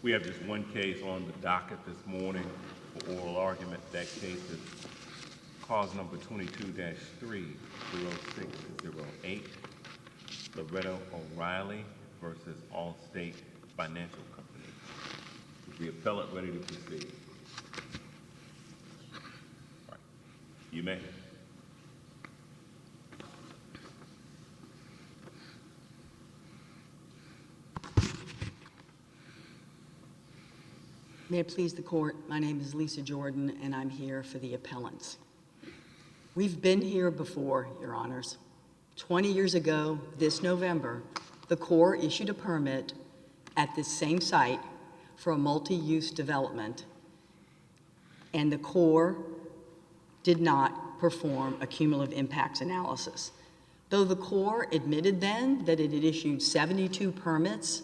We have just one case on the docket this morning for oral argument. That case is cause number 22-30608, Loretto O'Reilly versus Allstate Financial Company. Is the appellate ready to proceed? All right. You may. May it please the court, my name is Lisa Jordan and I'm here for the appellants. We've been here before, Your Honors. 20 years ago, this November, the Corps issued a permit at this same site for a multi-use development, and the Corps did not perform a cumulative impacts analysis. Though the Corps admitted then that it had issued 72 permits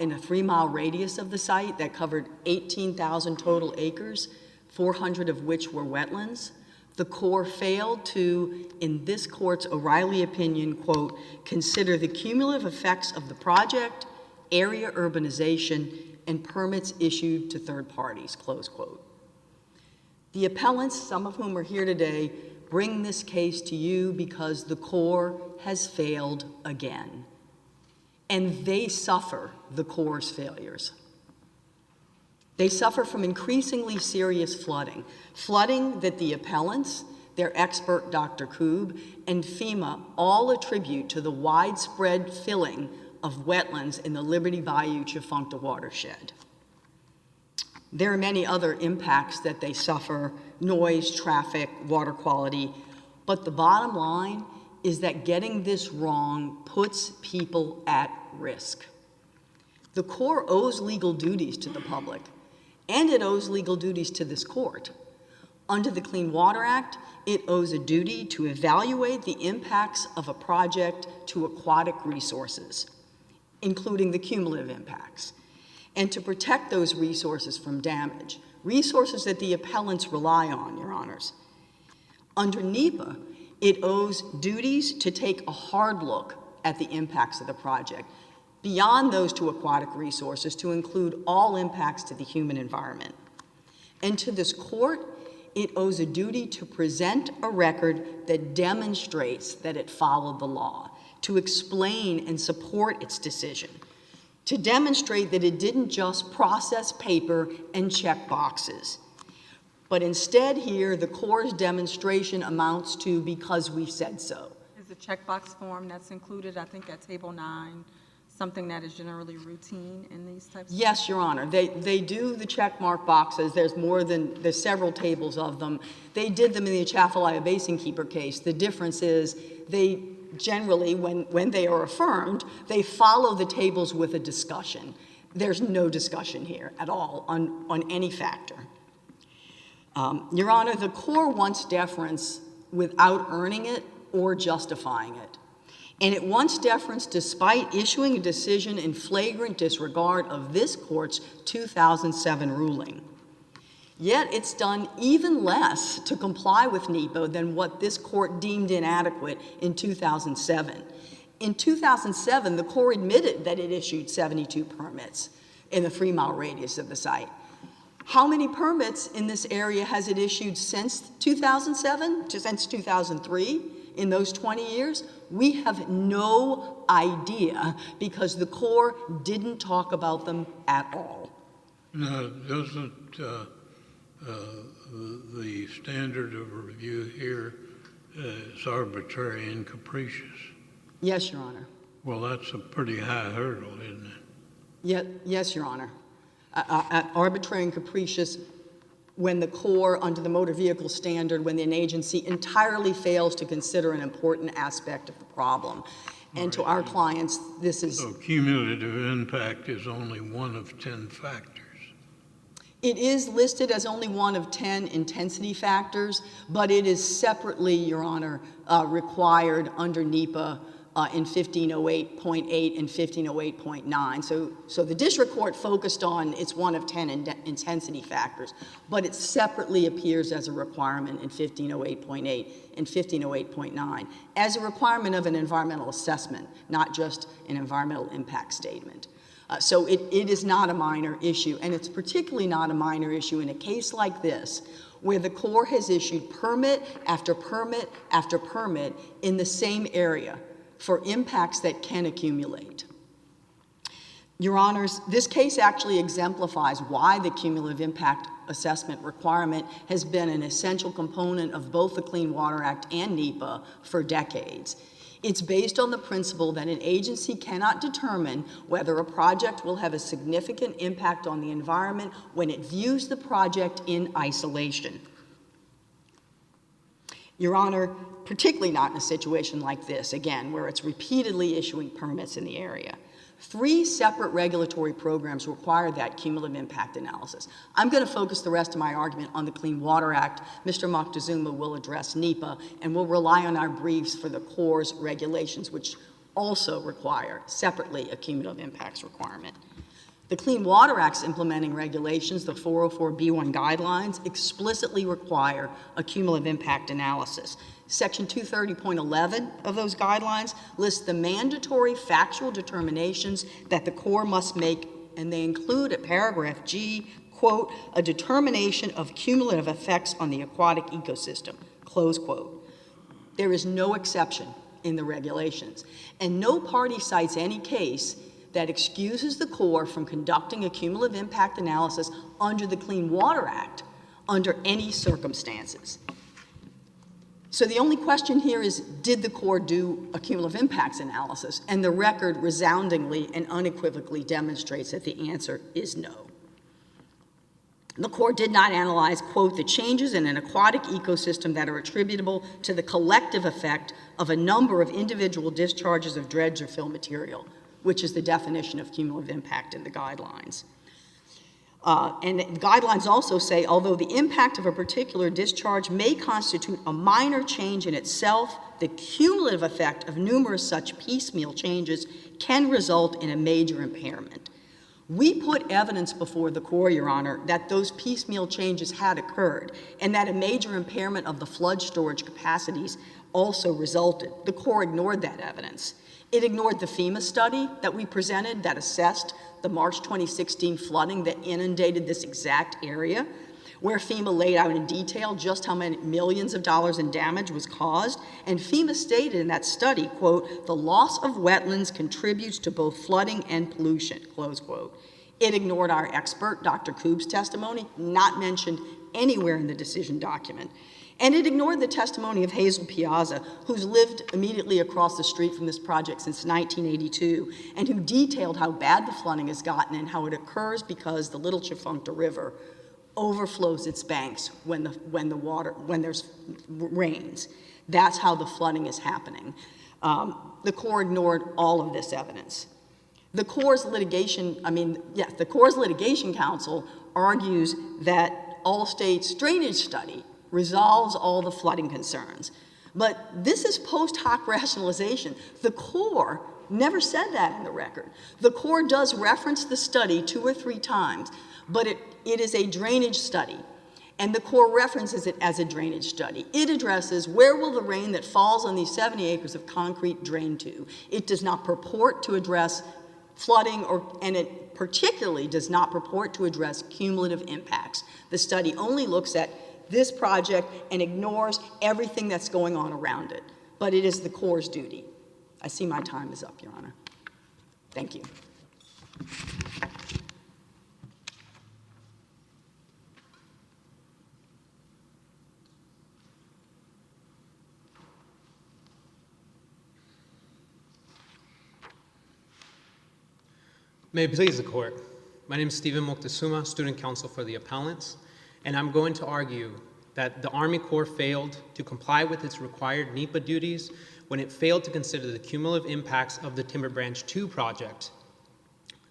in a 3-mile radius of the site that covered 18,000 total acres, 400 of which were wetlands, the Corps failed to, in this court's O'Reilly opinion, quote, consider the cumulative effects of the project, area urbanization, and permits issued to third parties, close quote. The appellants, some of whom are here today, bring this case to you because the Corps has failed again. And they suffer the Corps' failures. They suffer from increasingly serious flooding that the appellants, their expert Dr. Koob, and FEMA all attribute to the widespread filling of wetlands in the Liberty Bayou-Tchefuncte watershed. There are many other impacts that they suffer: noise, traffic, water quality, but the bottom line is that getting this wrong puts people at risk. The Corps owes legal duties to the public, and it owes legal duties to this court. Under the Clean Water Act, it owes a duty to evaluate the impacts of a project to aquatic resources, including the cumulative impacts, and to protect those resources from damage, resources that the appellants rely on, Your Honors. Under NEPA, it owes duties to take a hard look at the impacts of the project, beyond those to aquatic resources, to include all impacts to the human environment. And to this court, it owes a duty to present a record that demonstrates that it followed the law, to explain and support its decision, to demonstrate that it didn't just process paper and check boxes. But instead here, the Corps' demonstration amounts to because we said so. Is the checkbox form that's included, I think at table 9, something that is generally routine in these types of Yes, Your Honor. They do the check mark boxes. There's several tables of them. They did them in the Atchafalaya Basin Keeper case. The difference is they generally, when they are affirmed, they follow the tables with a discussion. There's no discussion here at all on any factor. Your Honor, the Corps wants deference without earning it or justifying it. And it wants deference despite issuing a decision in flagrant disregard of this court's 2007 ruling. Yet it's done even less to comply with NEPA than what this court deemed inadequate in 2007. In 2007, the Corps admitted that it issued 72 permits in the 3-mile radius of the site. How many permits in this area has it issued since 2007, since 2003, in those 20 years? We have no idea because the Corps didn't talk about them at all. Now, doesn't the standard of review here is arbitrary and capricious? Yes, Your Honor. Well, that's a pretty high hurdle, isn't it? Yes, Your Honor. Arbitrary and capricious when the Corps, under the motor vehicle standard, when an agency entirely fails to consider an important aspect of the problem. And right. To our clients, this is... So cumulative impact is only one of 10 factors. It is listed as only one of 10 intensity factors, but it is separately, Your Honor, required under NEPA in 1508.8 and 1508.9. So the district court focused on its one of 10 intensity factors, but it separately appears as a requirement in 1508.8 and 1508.9 as a requirement of an environmental assessment, not just an environmental impact statement. So it is not a minor issue, and it's particularly not a minor issue in a case like this, where the Corps has issued permit after permit after permit in the same area for impacts that can accumulate. Your Honors, this case actually exemplifies why the cumulative impact assessment requirement has been an essential component of both the Clean Water Act and NEPA for decades. It's based on the principle that an agency cannot determine whether a project will have a significant impact on the environment when it views the project in isolation. Your Honor, particularly not in a situation like this, again, where it's repeatedly issuing permits in the area. 3 separate regulatory programs require that cumulative impact analysis. I'm going to focus the rest of my argument on the Clean Water Act. Mr. Moctezuma will address NEPA, and we'll rely on our briefs for the Corps' regulations, which also require separately a cumulative impacts requirement. The Clean Water Act's implementing regulations, the 404B1 guidelines, explicitly require a cumulative impact analysis. Section 230.11 of those guidelines lists the mandatory factual determinations that the Corps must make, and they include at paragraph G, quote, a determination of cumulative effects on the aquatic ecosystem, close quote. There is no exception in the regulations, and no party cites any case that excuses the Corps from conducting a cumulative impact analysis under the Clean Water Act under any circumstances. So the only question here is, did the Corps do a cumulative impacts analysis? And the record resoundingly and unequivocally demonstrates that the answer is no. The Corps did not analyze, quote, the changes in an aquatic ecosystem that are attributable to the collective effect of a number of individual discharges of dredge or fill material, which is the definition of cumulative impact in the guidelines. And the guidelines also say, although the impact of a particular discharge may constitute a minor change in itself, the cumulative effect of numerous such piecemeal changes can result in a major impairment. We put evidence before the Corps, Your Honor, that those piecemeal changes had occurred and that a major impairment of the flood storage capacities also resulted. The Corps ignored that evidence. It ignored the FEMA study that we presented that assessed the March 2016 flooding that inundated this exact area, where FEMA laid out in detail just how many millions of dollars in damage was caused. And FEMA stated in that study, quote, the loss of wetlands contributes to both flooding and pollution, close quote. It ignored our expert, Dr. Koob's testimony, not mentioned anywhere in the decision document. And it ignored the testimony of Hazel Piazza, who's lived immediately across the street from this project since 1982, and who detailed how bad the flooding has gotten and how it occurs because the Little Tchefuncte River overflows its banks when there's rains. That's how the flooding is happening. The Corps ignored all of this evidence. The Corps' litigation counsel argues that Allstate's drainage study resolves all the flooding concerns. But this is post hoc rationalization. The Corps never said that in the record. The Corps does reference the study 2 or 3 times, but it is a drainage study, and the Corps references it as a drainage study. It addresses where will the rain that falls on these 70 acres of concrete drain to. It does not purport to address flooding, and it particularly does not purport to address cumulative impacts. The study only looks at this project and ignores everything that's going on around it. But it is the Corps' duty. I see my time is up, Your Honor. Thank you. May it please the Court. My name is Stephen Moctezuma, student counsel for the appellants, and I'm going to argue that the Army Corps failed to comply with its required NEPA duties when it failed to consider the cumulative impacts of the Timber Branch 2 project.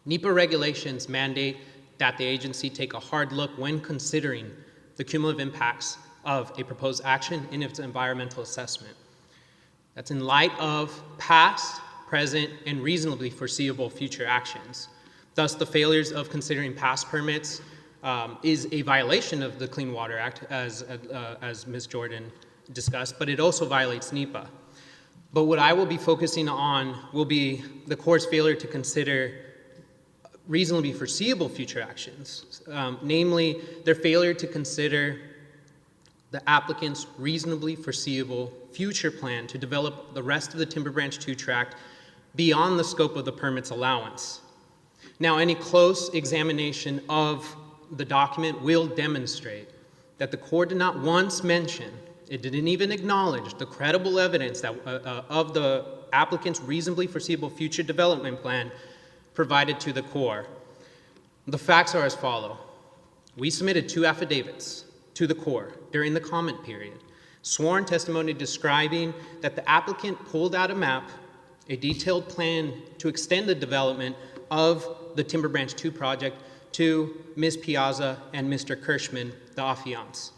NEPA regulations mandate that the agency take a hard look when considering the cumulative impacts of a proposed action in its environmental assessment. That's in light of past, present, and reasonably foreseeable future actions. Thus, the failures of considering past permits is a violation of the Clean Water Act, as Ms. Jordan discussed, but it also violates NEPA. But what I will be focusing on will be the Corps' failure to consider reasonably foreseeable future actions, namely their failure to consider the applicant's reasonably foreseeable future plan to develop the rest of the Timber Branch 2 tract beyond the scope of the permit's allowance. Now, any close examination of the document will demonstrate that the Corps did not once mention, it didn't even acknowledge the credible evidence that, of the applicant's reasonably foreseeable future development plan provided to the Corps. The facts are as follows. We submitted 2 affidavits to the Corps during the comment period, sworn testimony describing that the applicant pulled out a map, a detailed plan to extend the development of the Timber Branch 2 project to Ms. Piazza and Mr. Kirschman, the affiants.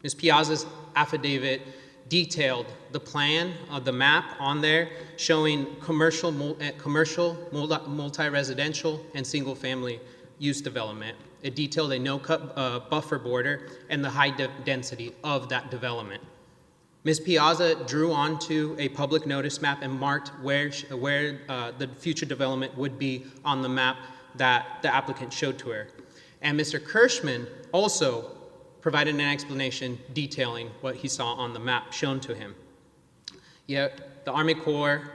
Ms. Piazza's affidavit detailed the plan of the map on there showing commercial, multi-residential, and single-family use development. It detailed a no-cut buffer border and the high density of that development. Ms. Piazza drew onto a public notice map and marked where the future development would be on the map that the applicant showed to her. And Mr. Kirschman also provided an explanation detailing what he saw on the map shown to him. Yet the Army Corps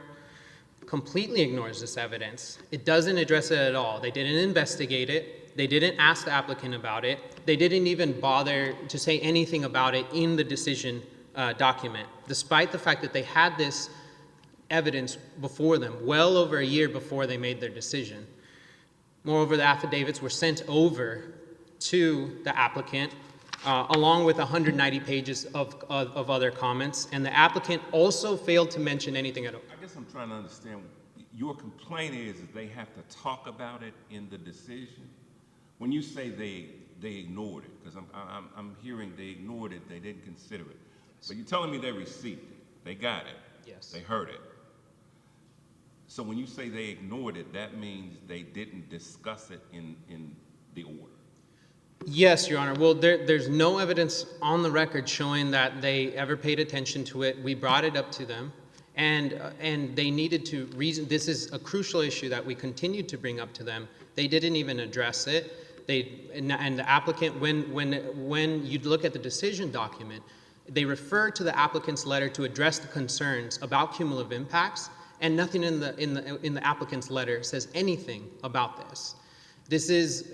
completely ignores this evidence. It doesn't address it at all. They didn't investigate it. They didn't ask the applicant about it. They didn't even bother to say anything about it in the decision document, despite the fact that they had this evidence before them, well over a year before they made their decision. Moreover, the affidavits were sent over to the applicant along with 190 pages of other comments, and the applicant also failed to mention anything at all. I guess I'm trying to understand, your complaint is that they have to talk about it in the decision? When you say they ignored it, because I'm hearing they ignored it, they didn't consider it. But you're telling me they received it, they got it, Yes. they heard it. So when you say they ignored it, that means they didn't discuss it in the order. Yes, Your Honor. Well, there's no evidence on the record showing that they ever paid attention to it. We brought it up to them, and they needed to reason. This is a crucial issue that we continued to bring up to them. They didn't even address it. And the applicant, when you look at the decision document, they refer to the applicant's letter to address the concerns about cumulative impacts, and nothing in the applicant's letter says anything about this. This is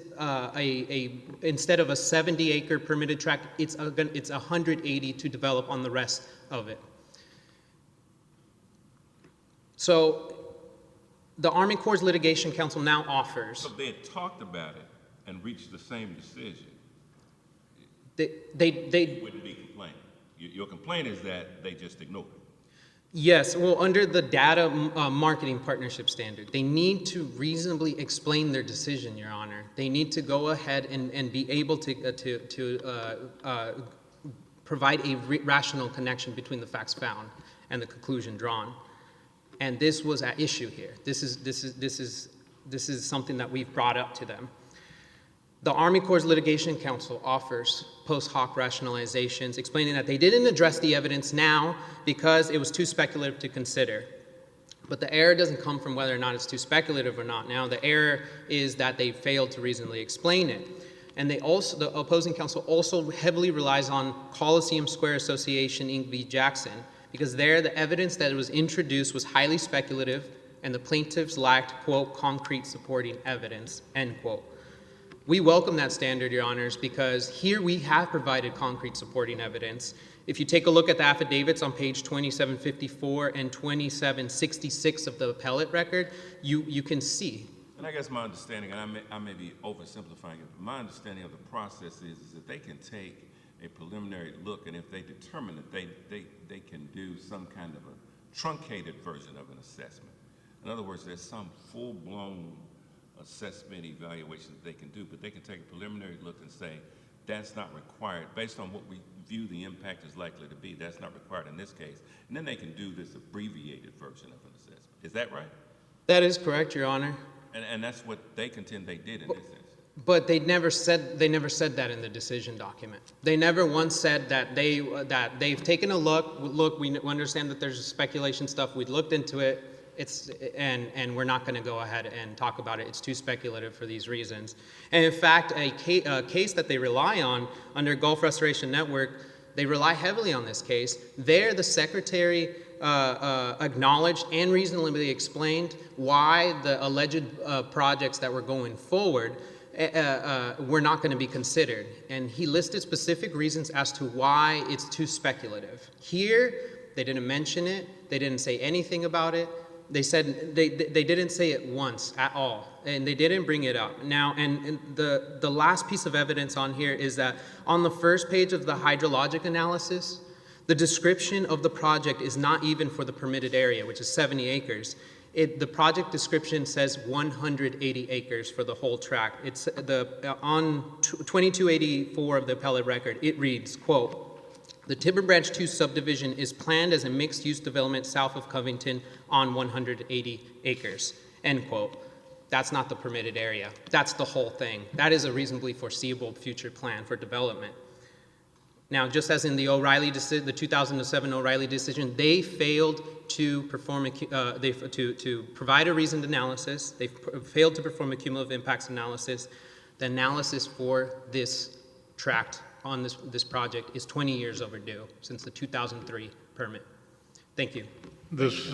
instead of a 70-acre permitted tract, it's 180 to develop on the rest of it. So the Army Corps Litigation Counsel now offers. So they had talked about it and reached the same decision. They You wouldn't be complaining. Your complaint is that they just ignored it. Yes, well, under the data marketing partnership standard, they need to reasonably explain their decision, Your Honor. They need to go ahead and be able to provide a rational connection between the facts found and the conclusion drawn. And this was at issue here. This is something that we've brought up to them. The Army Corps Litigation Counsel offers post hoc rationalizations, explaining that they didn't address the evidence now because it was too speculative to consider. But the error doesn't come from whether or not it's too speculative or not now. The error is that they failed to reasonably explain it. And the opposing counsel also heavily relies on Coliseum Square Association Inc. v. Jackson, because there the evidence that was introduced was highly speculative and the plaintiffs lacked, quote, concrete supporting evidence, end quote. We welcome that standard, Your Honors, because here we have provided concrete supporting evidence. If you take a look at the affidavits on page 2754 and 2766 of the appellate record, you can see. And I guess my understanding, and I may be oversimplifying it, but my understanding of the process is that they can take a preliminary look, and if they determine that they can do some kind of a truncated version of an assessment. In other words, there's some full-blown assessment evaluation that they can do, but they can take a preliminary look and say, that's not required, based on what we view the impact is likely to be, that's not required in this case. And then they can do this abbreviated version of an assessment. Is that right? That is correct, Your Honor. And that's what they contend they did in this instance. But they never said that in the decision document. They never once said that they've taken a look. Look, we understand that there's speculation stuff. We looked into it. And we're not going to go ahead and talk about it. It's too speculative for these reasons. And in fact, a case that they rely on under Gulf Restoration Network, they rely heavily on this case. There, the secretary acknowledged and reasonably explained why the alleged projects that were going forward were not going to be considered. And he listed specific reasons as to why it's too speculative. Here, they didn't mention it. They didn't say anything about it. They said they didn't say it once at all, and they didn't bring it up. Now, and the last piece of evidence on here is that on the first page of the hydrologic analysis, the description of the project is not even for the permitted area, which is 70 acres. The project description says 180 acres for the whole tract. It's on 2284 of the appellate record, it reads, quote, "The Timber Branch 2 subdivision is planned as a mixed-use development south of Covington on 180 acres," end quote. That's not the permitted area. That's the whole thing. That is a reasonably foreseeable future plan for development. Now, just as in the O'Reilly decision, the 2007 O'Reilly decision, they failed to perform to provide a reasoned analysis. They failed to perform a cumulative impacts analysis. The analysis for this tract on this project is 20 years overdue since the 2003 permit. Thank you. This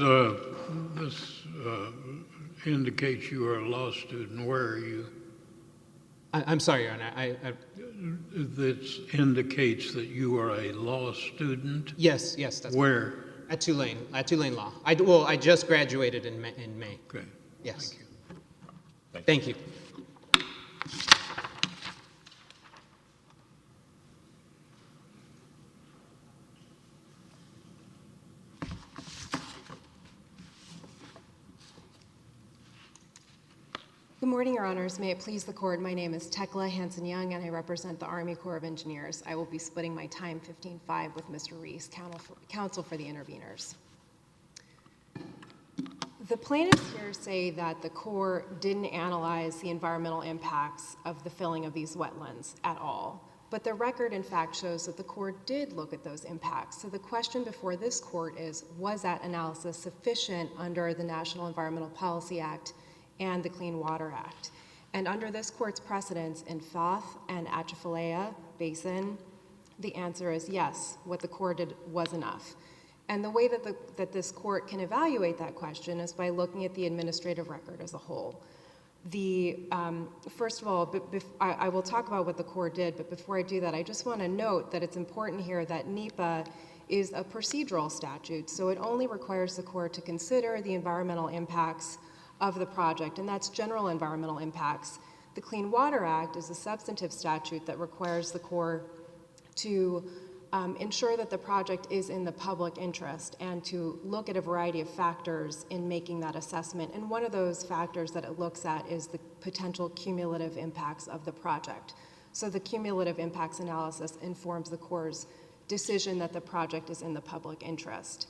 indicates you are a law student. Where are you? I'm sorry, Your Honor. This indicates that you are a law student. Yes, that's Where? at Tulane Law. I just graduated in May. Okay. Yes. Thank you. Thank you. Good morning, Your Honors. May it please the Court, my name is Thekla Hansen-Young, and I represent the Army Corps of Engineers. I will be splitting my time 15-5 with Mr. Riess, counsel for the interveners. The plaintiffs here say that the Corps didn't analyze the environmental impacts of the filling of these wetlands at all. But the record, in fact, shows that the Corps did look at those impacts. So the question before this Court is, was that analysis sufficient under the National Environmental Policy Act and the Clean Water Act? And under this Court's precedents in Foth and Atchafalaya Basin, the answer is yes, what the Corps did was enough. And the way that this Court can evaluate that question is by looking at the administrative record as a whole. First of all, I will talk about what the Corps did, but before I do that, I just want to note that it's important here that NEPA is a procedural statute, so it only requires the Corps to consider the environmental impacts of the project, and that's general environmental impacts. The Clean Water Act is a substantive statute that requires the Corps to ensure that the project is in the public interest and to look at a variety of factors in making that assessment. And one of those factors that it looks at is the potential cumulative impacts of the project. So the cumulative impacts analysis informs the Corps' decision that the project is in the public interest.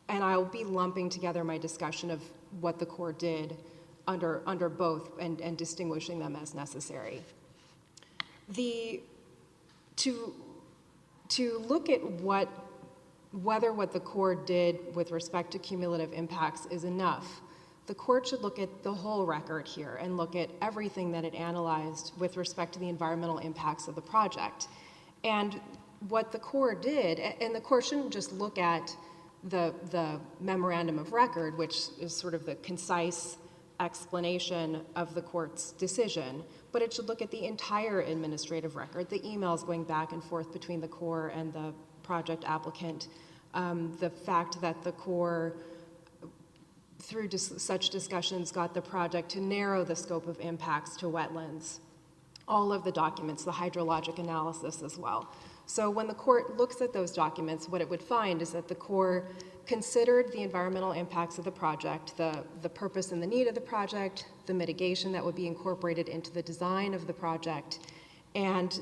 And I'll be lumping together my discussion of what the Corps did under both and distinguishing them as necessary. To look at whether what the Corps did with respect to cumulative impacts is enough, the Court should look at the whole record here and look at everything that it analyzed with respect to the environmental impacts of the project. And what the Corps did, and the Corps shouldn't just look at the memorandum of record, which is sort of the concise explanation of the Court's decision, but it should look at the entire administrative record, the emails going back and forth between the Corps and the project applicant, the fact that the Corps, through such discussions, got the project to narrow the scope of impacts to wetlands, all of the documents, the hydrologic analysis as well. So when the Court looks at those documents, what it would find is that the Corps considered the environmental impacts of the project, the purpose and the need of the project, the mitigation that would be incorporated into the design of the project, and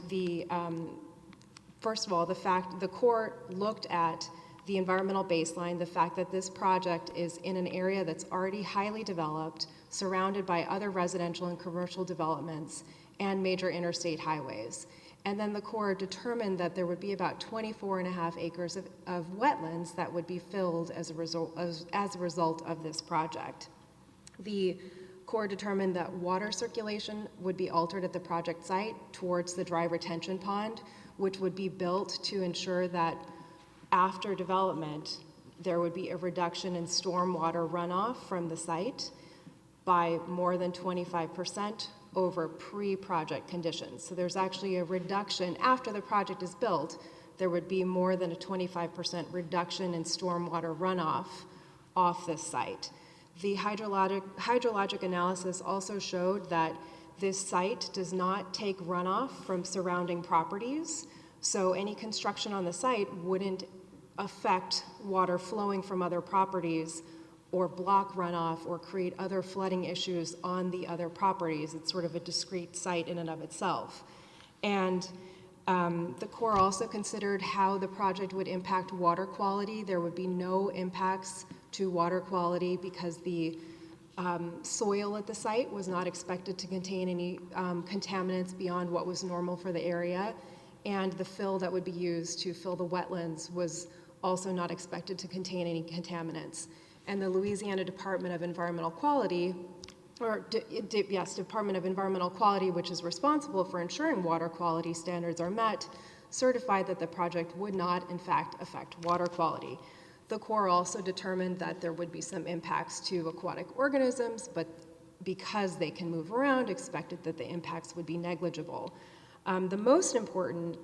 first of all, the Court looked at the environmental baseline, the fact that this project is in an area that's already highly developed, surrounded by other residential and commercial developments, and major interstate highways. And then the Corps determined that there would be about 24.5 acres of wetlands that would be filled as a result of this project. The Corps determined that water circulation would be altered at the project site towards the dry retention pond, which would be built to ensure that after development, there would be a reduction in stormwater runoff from the site by more than 25% over pre-project conditions. So there's actually a reduction after the project is built. There would be more than a 25% reduction in stormwater runoff off this site. The hydrologic analysis also showed that this site does not take runoff from surrounding properties, so any construction on the site wouldn't affect water flowing from other properties or block runoff or create other flooding issues on the other properties. It's sort of a discrete site in and of itself. And the Corps also considered how the project would impact water quality. There would be no impacts to water quality because the soil at the site was not expected to contain any contaminants beyond what was normal for the area, and the fill that would be used to fill the wetlands was also not expected to contain any contaminants. And the Louisiana Department of Environmental Quality, Department of Environmental Quality, which is responsible for ensuring water quality standards are met, certified that the project would not, in fact, affect water quality. The Corps also determined that there would be some impacts to aquatic organisms, but because they can move around, expected that the impacts would be negligible. The most important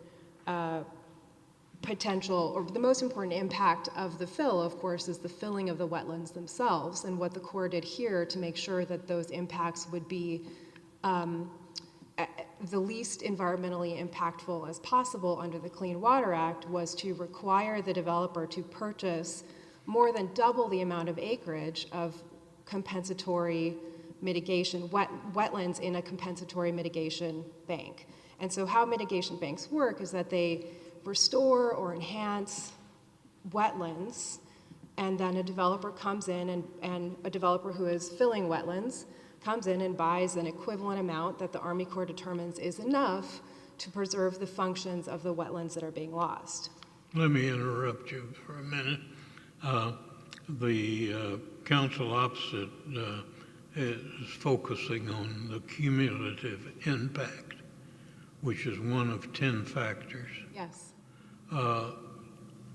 potential, or the most important impact of the fill, of course, is the filling of the wetlands themselves, and what the Corps did here to make sure that those impacts would be the least environmentally impactful as possible under the Clean Water Act was to require the developer to purchase more than double the amount of acreage of compensatory mitigation, wetlands in a compensatory mitigation bank. And so how mitigation banks work is that they restore or enhance wetlands, and then a developer comes in and a developer who is filling wetlands comes in and buys an equivalent amount that the Army Corps determines is enough to preserve the functions of the wetlands that are being lost. Let me interrupt you for a minute. The counsel opposite is focusing on the cumulative impact, which is one of 10 factors. Yes.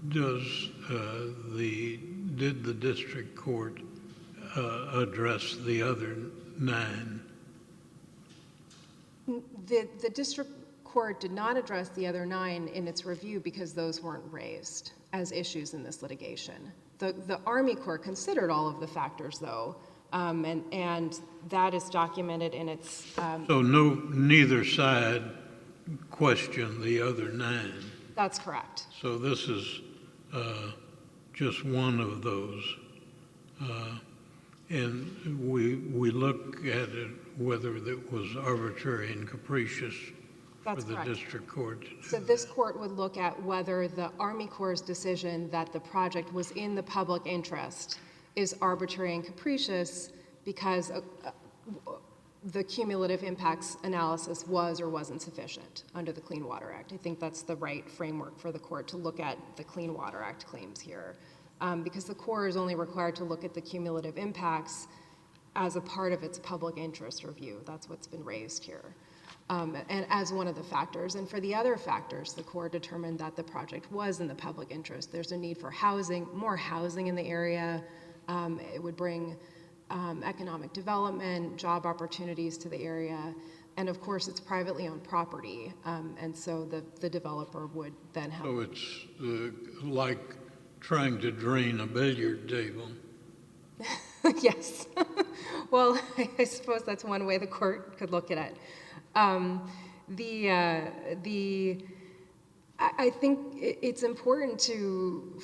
Did the district court address the other 9? The district court did not address the other 9 in its review because those weren't raised as issues in this litigation. The Army Corps considered all of the factors, though, and that is documented in its... So neither side questioned the other 9? That's correct. So this is just one of those. And we look at it whether it was arbitrary and capricious That's for the correct. district court. So this court would look at whether the Army Corps' decision that the project was in the public interest is arbitrary and capricious because the cumulative impacts analysis was or wasn't sufficient under the Clean Water Act. I think that's the right framework for the court to look at the Clean Water Act claims here. Because the Corps is only required to look at the cumulative impacts as a part of its public interest review. That's what's been raised here. And as one of the factors. And for the other factors, the Corps determined that the project was in the public interest. There's a need for housing, more housing in the area. It would bring economic development, job opportunities to the area. And of course, it's privately owned property. And so the developer would then have... So it's like trying to drain a billiard table. Yes. Well, I suppose that's one way the court could look at it. I think it's important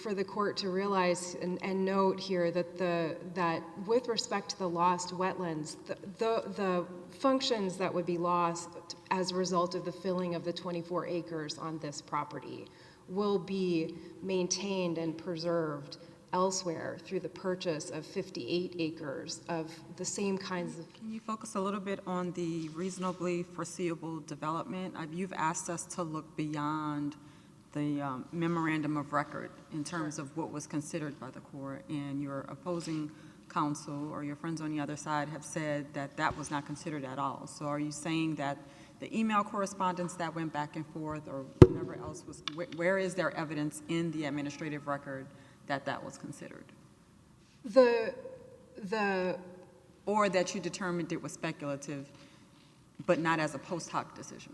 for the court to realize and note here that with respect to the lost wetlands, the functions that would be lost as a result of the filling of the 24 acres on this property will be maintained and preserved elsewhere through the purchase of 58 acres of the same kinds of. Can you focus a little bit on the reasonably foreseeable development? You've asked us to look beyond the memorandum of record in terms of what was considered by the court, and your opposing counsel or your friends on the other side have said that that was not considered at all. So are you saying that the email correspondence that went back and forth or whatever else was, where is there evidence in the administrative record that that was considered? Or that you determined it was speculative, but not as a post hoc decision?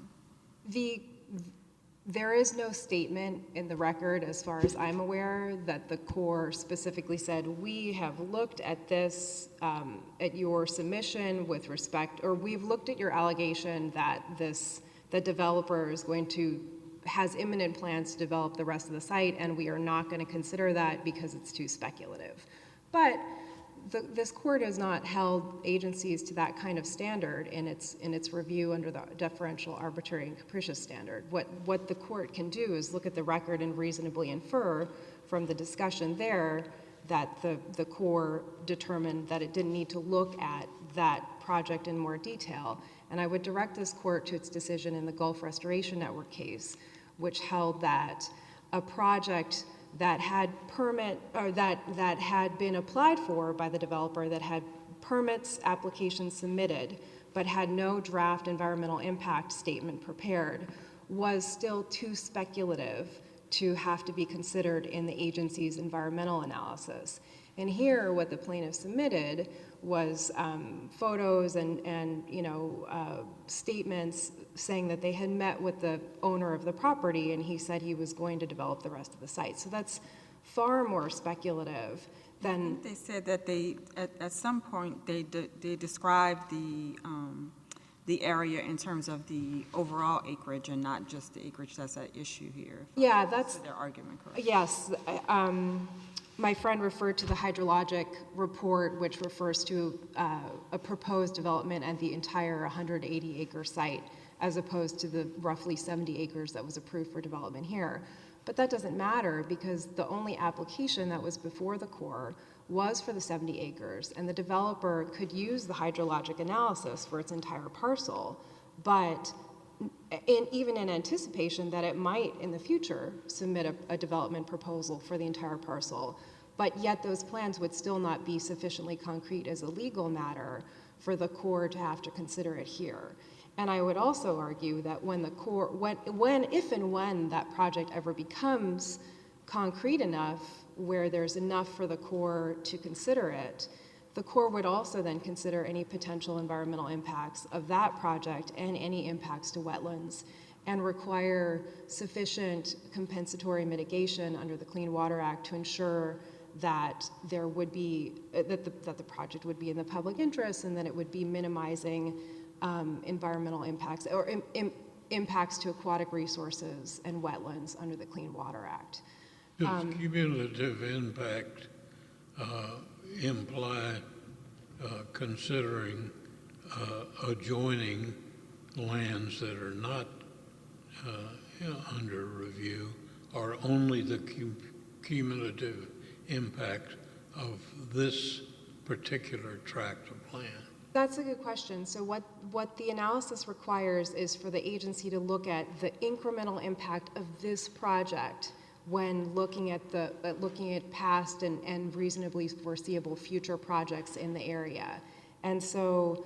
There is no statement in the record, as far as I'm aware, that the Corps specifically said, we have looked at this, at your submission with respect, or we've looked at your allegation that the developer is has imminent plans to develop the rest of the site, and we are not going to consider that because it's too speculative. But this court has not held agencies to that kind of standard in its review under the deferential, arbitrary, and capricious standard. What the court can do is look at the record and reasonably infer from the discussion there that the Corps determined that it didn't need to look at that project in more detail. And I would direct this court to its decision in the Gulf Restoration Network case, which held that a project that had that had been applied for by the developer, that had permits applications submitted, but had no draft environmental impact statement prepared, was still too speculative to have to be considered in the agency's environmental analysis. And here, what the plaintiff submitted was photos and statements saying that they had met with the owner of the property, and he said he was going to develop the rest of the site. So that's far more speculative than. They said that they, at some point, they described the area in terms of the overall acreage and not just the acreage that's at issue here. Yeah, that's their argument, correct? Yes. My friend referred to the hydrologic report, which refers to a proposed development and the entire 180-acre site, as opposed to the roughly 70 acres that was approved for development here. But that doesn't matter because the only application that was before the Corps was for the 70 acres, and the developer could use the hydrologic analysis for its entire parcel, but even in anticipation that it might in the future submit a development proposal for the entire parcel, but yet those plans would still not be sufficiently concrete as a legal matter for the Corps to have to consider it here. And I would also argue that when the Corps, if and when that project ever becomes concrete enough where there's enough for the Corps to consider it, the Corps would also then consider any potential environmental impacts of that project and any impacts to wetlands, and require sufficient compensatory mitigation under the Clean Water Act to ensure that there would be that the project would be in the public interest and that it would be minimizing environmental impacts or impacts to aquatic resources and wetlands under the Clean Water Act. Does cumulative impact imply considering adjoining lands that are not under review, or only the cumulative impact of this particular tract of land? That's a good question. So what the analysis requires is for the agency to look at the incremental impact of this project when looking at past and reasonably foreseeable future projects in the area. And so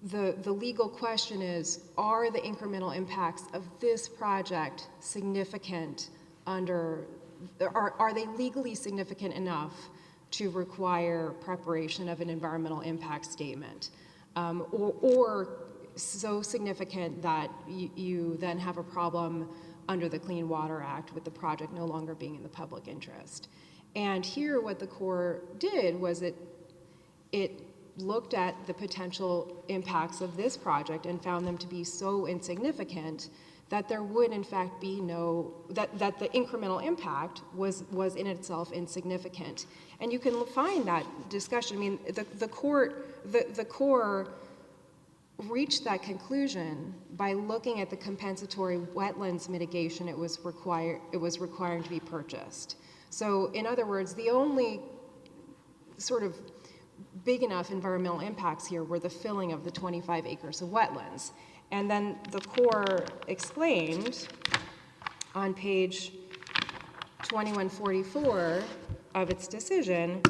the legal question is, are the incremental impacts of this project significant are they legally significant enough to require preparation of an environmental impact statement, or so significant that you then have a problem under the Clean Water Act with the project no longer being in the public interest. And here what the Corps did was it looked at the potential impacts of this project and found them to be so insignificant that there would in fact be that the incremental impact was in itself insignificant. And you can find that discussion. I mean, the Corps reached that conclusion by looking at the compensatory wetlands mitigation it was requiring to be purchased. So in other words, the only sort of big enough environmental impacts here were the filling of the 25 acres of wetlands. And then the Corps explained on page 2144 of its decision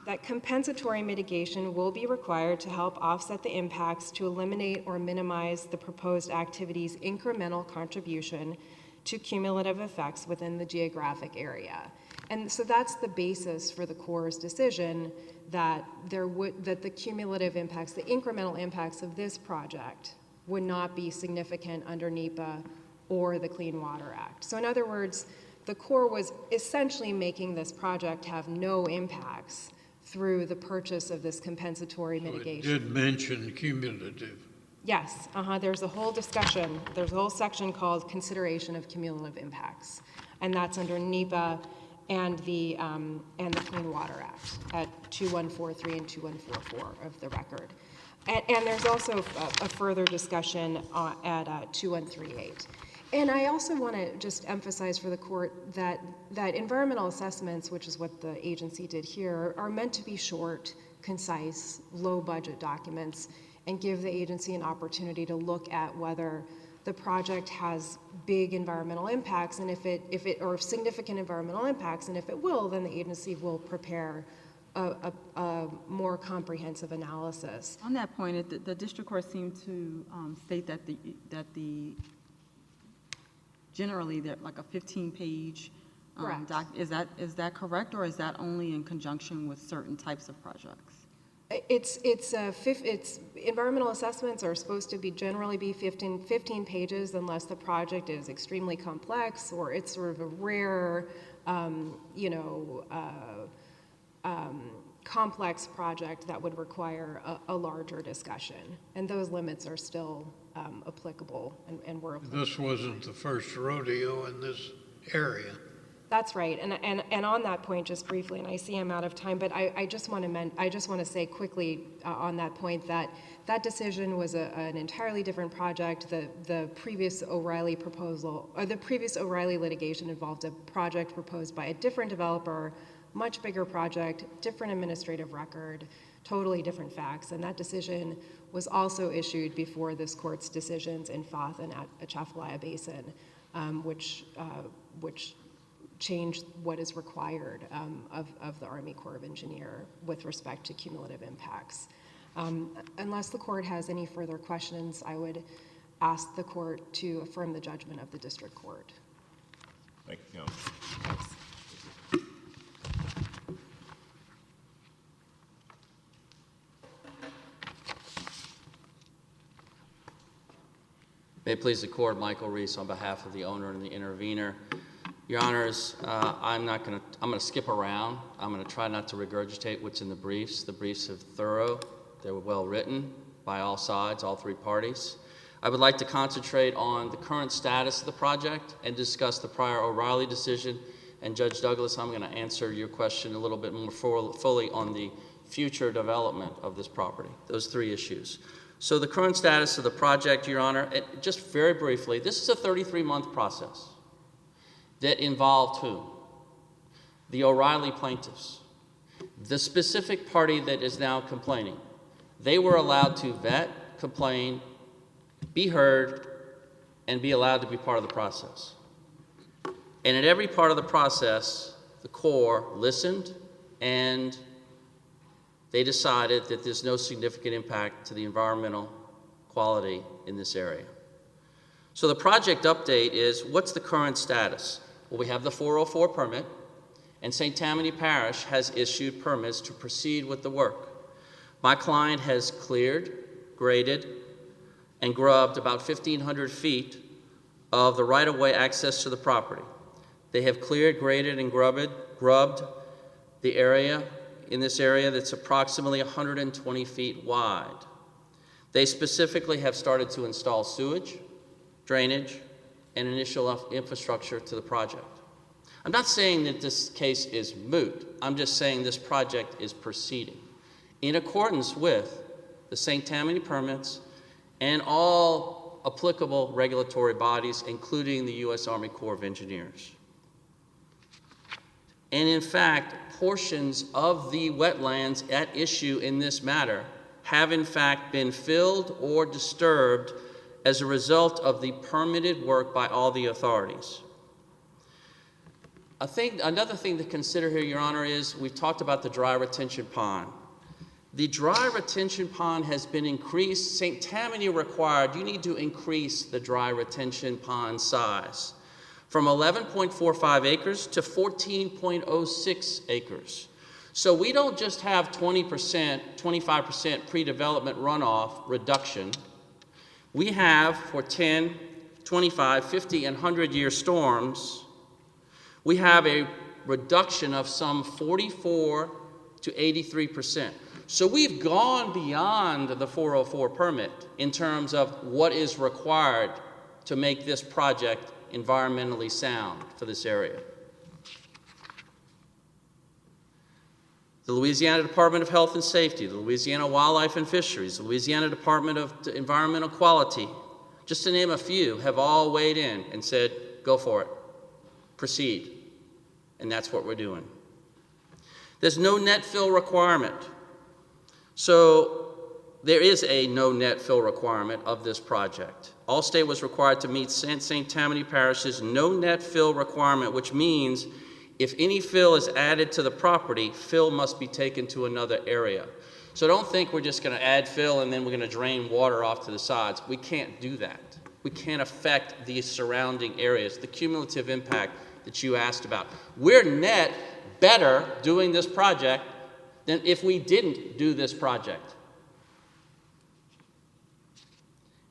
that compensatory mitigation will be required to help offset the impacts to eliminate or minimize the proposed activity's incremental contribution to cumulative effects within the geographic area. And so that's the basis for the Corps' decision that that the cumulative impacts, the incremental impacts of this project would not be significant under NEPA or the Clean Water Act. So in other words, the Corps was essentially making this project have no impacts through the purchase of this compensatory mitigation. It did mention cumulative. Yes, there's a whole discussion, there's a whole section called consideration of cumulative impacts, and that's under NEPA and the Clean Water Act at 2143 and 2144 of the record. And there's also a further discussion at 2138. And I also want to just emphasize for the court that environmental assessments, which is what the agency did here, are meant to be short, concise, low-budget documents and give the agency an opportunity to look at whether the project has big environmental impacts, and or significant environmental impacts, and if it will, then the agency will prepare a more comprehensive analysis. On that point, the district court seemed to state that generally they're like a 15-page doc. Is that correct, or is that only in conjunction with certain types of projects? It's environmental assessments are supposed to generally be 15 pages unless the project is extremely complex or it's sort of a rare, complex project that would require a larger discussion. And those limits are still applicable and were applicable. This wasn't the first rodeo in this area. That's right, and on that point, just briefly, and I see I'm out of time, but I just want to say quickly on that point that decision was an entirely different project. The previous O'Reilly proposal, or the previous O'Reilly litigation involved a project proposed by a different developer, much bigger project, different administrative record, totally different facts, and that decision was also issued before this court's decisions in Foth and Atchafalaya Basin, which change what is required of the Army Corps of Engineer with respect to cumulative impacts. Unless the court has any further questions, I would ask the court to affirm the judgment of the district court. Thank you, Counsel. May it please the court, Michael Riess on behalf of the owner and the intervener. Your Honors, I'm going to skip around. I'm going to try not to regurgitate what's in the briefs. The briefs are thorough. They were well written by all sides, all three parties. I would like to concentrate on the current status of the project and discuss the prior O'Reilly decision. And Judge Douglas, I'm going to answer your question a little bit more fully on the future development of this property, those three issues. So the current status of the project, Your Honor, just very briefly, this is a 33-month process that involved whom? The O'Reilly plaintiffs. The specific party that is now complaining. They were allowed to vet, complain, be heard, and be allowed to be part of the process. And at every part of the process, the Corps listened and they decided that there's no significant impact to the environmental quality in this area. So the project update is, what's the current status? Well, we have the 404 permit, and St. Tammany Parish has issued permits to proceed with the work. My client has cleared, graded, and grubbed about 1,500 feet of the right-of-way access to the property. They have cleared, graded, and grubbed the area in this area that's approximately 120 feet wide. They specifically have started to install sewage, drainage, and initial infrastructure to the project. I'm not saying that this case is moot. I'm just saying this project is proceeding in accordance with the St. Tammany permits and all applicable regulatory bodies, including the U.S. Army Corps of Engineers. And in fact, portions of the wetlands at issue in this matter have in fact been filled or disturbed as a result of the permitted work by all the authorities. Another thing to consider here, Your Honor, is we've talked about the dry retention pond. The dry retention pond has been increased. St. Tammany required you need to increase the dry retention pond size from 11.45 acres to 14.06 acres. So we don't just have 20%, 25% pre-development runoff reduction. We have, for 10, 25, 50, and 100-year storms, we have a reduction of some 44 to 83%. So we've gone beyond the 404 permit in terms of what is required to make this project environmentally sound for this area. The Louisiana Department of Health and Safety, the Louisiana Wildlife and Fisheries, the Louisiana Department of Environmental Quality, just to name a few, have all weighed in and said, go for it, proceed. And that's what we're doing. There's no net fill requirement. So there is a no net fill requirement of this project. Allstate was required to meet St. Tammany Parish's no net fill requirement, which means if any fill is added to the property, fill must be taken to another area. So don't think we're just going to add fill and then we're going to drain water off to the sides. We can't do that. We can't affect the surrounding areas, the cumulative impact that you asked about. We're net better doing this project than if we didn't do this project.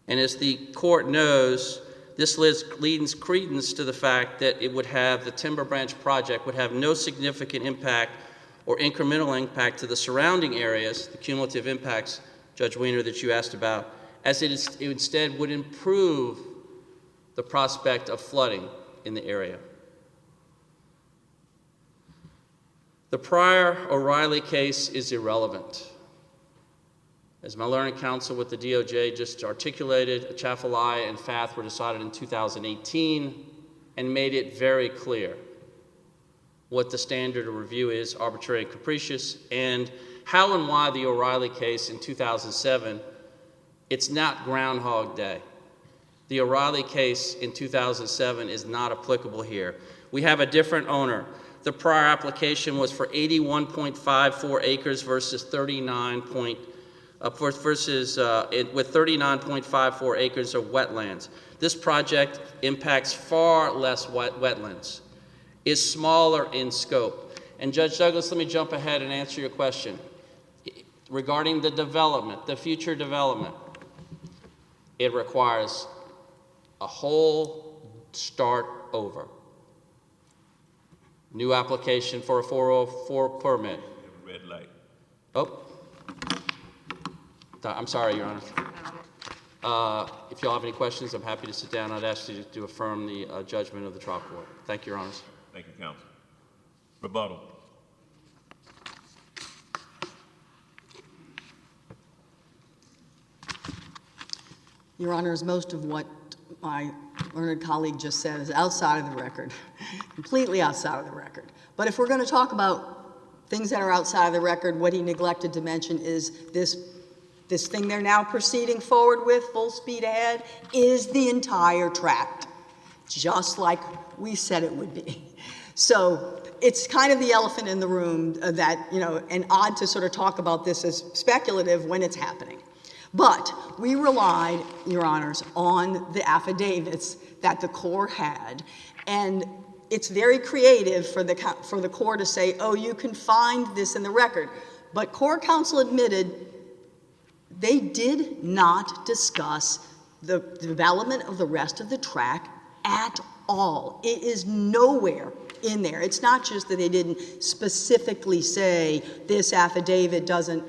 And as the court knows, this lends credence to the fact that it would have, the Timber Branch project would have no significant impact or incremental impact to the surrounding areas, the cumulative impacts, Judge Wiener, that you asked about, as it instead would improve the prospect of flooding in the area. The prior O'Reilly case is irrelevant. As my learned counsel with the DOJ just articulated, Atchafalaya and Fath were decided in 2018 and made it very clear what the standard of review is, arbitrary and capricious, and how and why the O'Reilly case in 2007, it's not Groundhog Day. The O'Reilly case in 2007 is not applicable here. We have a different owner. The prior application was for 81.54 acres versus 39.54 acres of wetlands. This project impacts far less wetlands, is smaller in scope. And Judge Douglas, let me jump ahead and answer your question. Regarding the development, the future development, it requires a whole start over. New application for a 404 permit. Red light. Oh. I'm sorry, Your Honor. If y'all have any questions, I'm happy to sit down. I'd ask you to affirm the judgment of the trial court. Thank you, Your Honors. Thank you, counsel. Rebuttal. Your Honors, most of what my learned colleague just said is outside of the record, completely outside of the record. But if we're going to talk about things that are outside of the record, what he neglected to mention is this thing they're now proceeding forward with, full speed ahead, is the entire tract, just like we said it would be. So it's kind of the elephant in the room that, and odd to sort of talk about this as speculative when it's happening. But we relied, Your Honors, on the affidavits that the Corps had, and it's very creative for the Corps to say, oh, you can find this in the record. But Corps counsel admitted they did not discuss the development of the rest of the tract at all. It is nowhere in there. It's not just that they didn't specifically say this affidavit doesn't.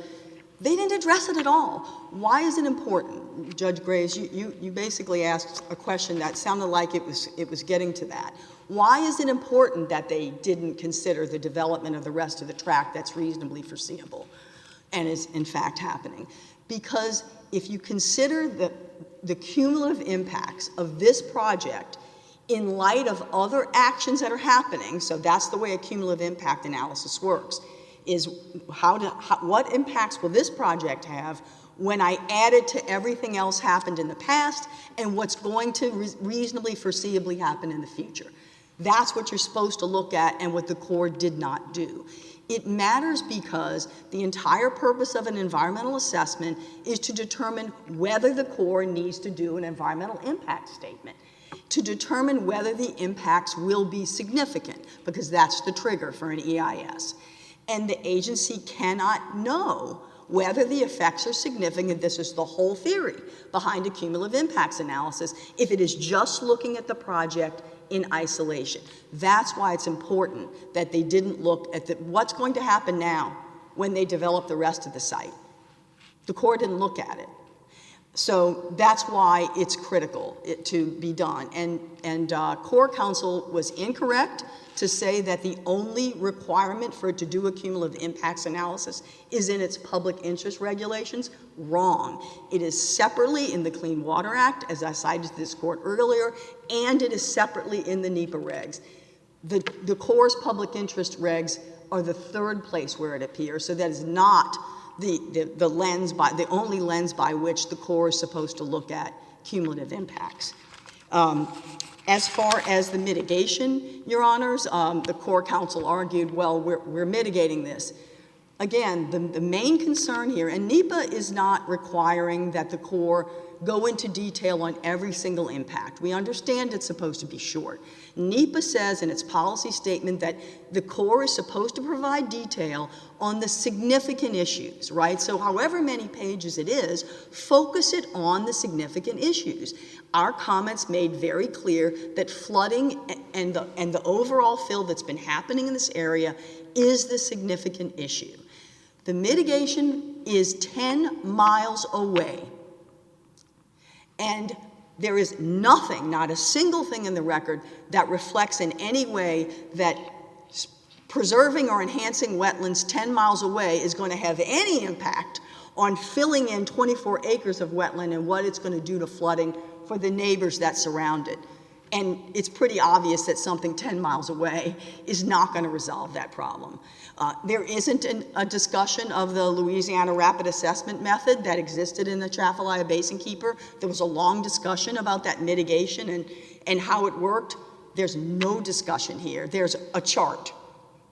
They didn't address it at all. Why is it important? Judge Graves, you basically asked a question that sounded like it was getting to that. Why is it important that they didn't consider the development of the rest of the tract that's reasonably foreseeable and is in fact happening? Because if you consider the cumulative impacts of this project, in light of other actions that are happening, so that's the way a cumulative impact analysis works, is what impacts will this project have when I add it to everything else happened in the past and what's going to reasonably foreseeably happen in the future. That's what you're supposed to look at and what the Corps did not do. It matters because the entire purpose of an environmental assessment is to determine whether the Corps needs to do an environmental impact statement, to determine whether the impacts will be significant, because that's the trigger for an EIS. And the agency cannot know whether the effects are significant. This is the whole theory behind a cumulative impacts analysis, if it is just looking at the project in isolation. That's why it's important that they didn't look at what's going to happen now when they develop the rest of the site. The Corps didn't look at it. So that's why it's critical to be done. And Corps Counsel was incorrect to say that the only requirement for it to do a cumulative impacts analysis is in its public interest regulations. Wrong. It is separately in the Clean Water Act, as I cited to this court earlier, and it is separately in the NEPA regs. The Corps' public interest regs are the third place where it appears, so that is not the only lens by which the Corps is supposed to look at cumulative impacts. As far as the mitigation, Your Honors, the Corps Counsel argued, well, we're mitigating this. Again, the main concern here, and NEPA is not requiring that the Corps go into detail on every single impact. We understand it's supposed to be short. NEPA says in its policy statement that the Corps is supposed to provide detail on the significant issues, right? So however many pages it is, focus it on the significant issues. Our comments made very clear that flooding and the overall fill that's been happening in this area is the significant issue. The mitigation is 10 miles away. And there is nothing, not a single thing in the record that reflects in any way that preserving or enhancing wetlands 10 miles away is going to have any impact on filling in 24 acres of wetland and what it's going to do to flooding for the neighbors that surround it. And it's pretty obvious that something 10 miles away is not going to resolve that problem. There isn't a discussion of the Louisiana Rapid Assessment Method that existed in the Atchafalaya Basin Keeper. There was a long discussion about that mitigation and how it worked. There's no discussion here. There's a chart,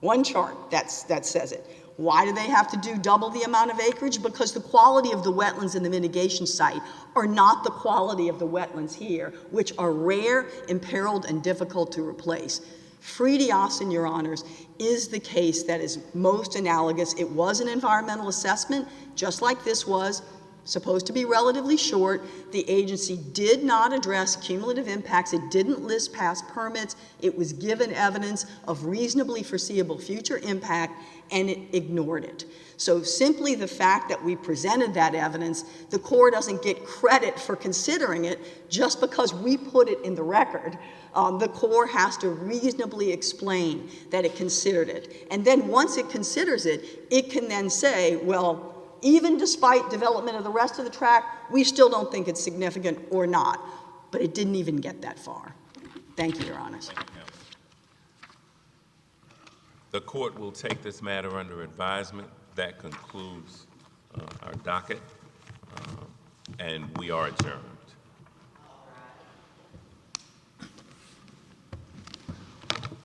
one chart that says it. Why do they have to do double the amount of acreage? Because the quality of the wetlands in the mitigation site are not the quality of the wetlands here, which are rare, imperiled, and difficult to replace. Friedrichsen, Your Honors, is the case that is most analogous. It was an environmental assessment, just like this was, supposed to be relatively short. The agency did not address cumulative impacts. It didn't list past permits. It was given evidence of reasonably foreseeable future impact, and it ignored it. So simply the fact that we presented that evidence, the Corps doesn't get credit for considering it just because we put it in the record. The Corps has to reasonably explain that it considered it. And then once it considers it, it can then say, well, even despite development of the rest of the track, we still don't think it's significant or not. But it didn't even get that far. Thank you, Your Honors. The court will take this matter under advisement. That concludes our docket, and we are adjourned.